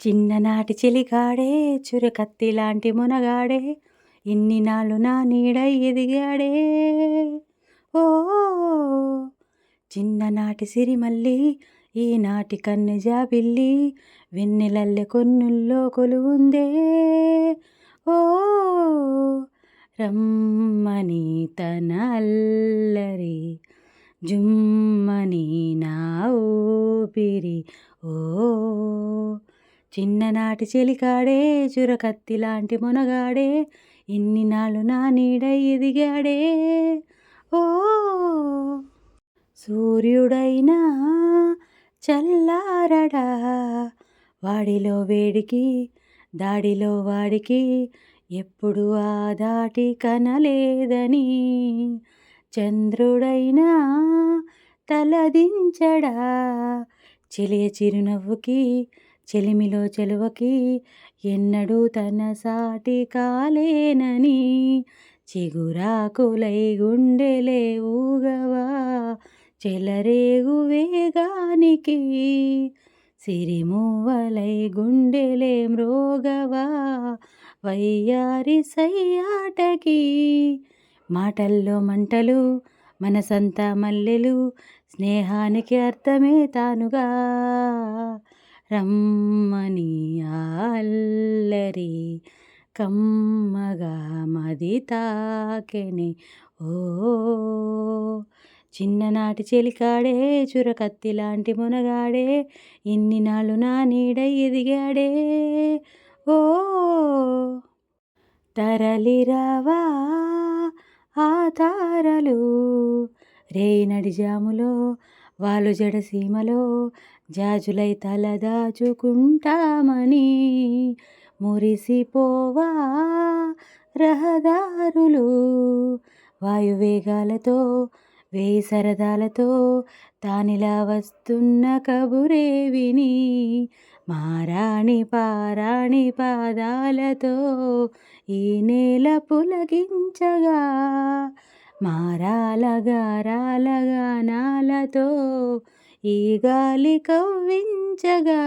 చిన్ననాటి చెలికాడే చురకత్తి లాంటి మునగాడే ఇన్ని నాళ్ళు నా నీడై ఎదిగాడే. ఓ చిన్ననాటి సిరిమల్లి ఈనాటి కన్నె జాబిల్లి వెన్నెలల్లె కొన్నుల్లో కొలువుందే. ఓ రమ్మని తన అల్లరి జుమ్మని నా ఊపిరి. ఓ చిన్ననాటి చెలికాడే చురకత్తి లాంటి మునగాడే ఇన్ని నాళ్ళు నా నీడై ఎదిగాడే. ఓ సూర్యుడైనా చల్లారడా వాడిలో వేడికి దాడిలో వాడికి ఎప్పుడు ఆ దాటి కనలేదని. చంద్రుడైనా తలదించడా చెలియ చిరునవ్వుకి చెలిమిలో చెలువకి ఎన్నడూ తన సాటి కాలేనని. చిగురాకులై గుండెలే ఊగవా చెలరేగు వేగానికి, సిరిమూవలై గుండెలే మ్రోగవా వయ్యారి సయ్యాటకి. మాటల్లో మంటలు మనసంతా మల్లెలు స్నేహానికి అర్థమే తానుగా. రమ్మని ఆ అల్లరి కమ్మగా మది తాకెనే. ఓ చిన్ననాటి చెలికాడే చురకత్తి లాంటి మునగాడే ఇన్ని నాళ్ళు నా నీడై ఎదిగాడే. ఓ తరలిరావా ఆ తారలు రేయినడి జాములో వాళ్ళు జడసీమలో జాజులై తలదాచుకుంటామని. మురిసిపోవా రహదారులు వాయువేగాలతో వేయి సరదాలతో తానిలా వస్తున్న కబురే విని. మారాణి పారాణి పాదాలతో ఈ నేల పులకించగా, మారాల గారాల గానాలతో ఈ గాలి కవ్వించగా.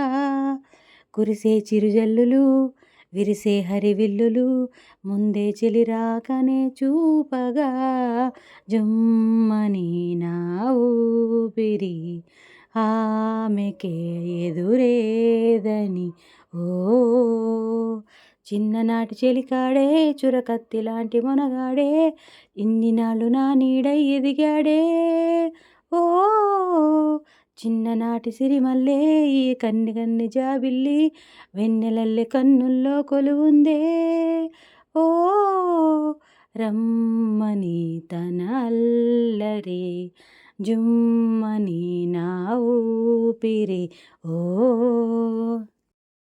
కురిసే చిరుజల్లులు విరిసే హరివిల్లులు ముందే చెలిరాకనే చూపగా జుమ్మని నా ఊపిరి ఆమెకే ఎదురేదని. ఓ చిన్ననాటి చెలికాడే చురకత్తి లాంటి మునగాడే ఇన్ని నాళ్ళు నా నీడై ఎదిగాడే. ఓ చిన్ననాటి సిరిమల్లే ఈ కన్ని కన్ని జాబిల్లి వెన్నెలల్లె కన్నుల్లో కొలువుందే. ఓ రమ్మని తన అల్లరి జుమ్మని నా ఊపిరి. ఓ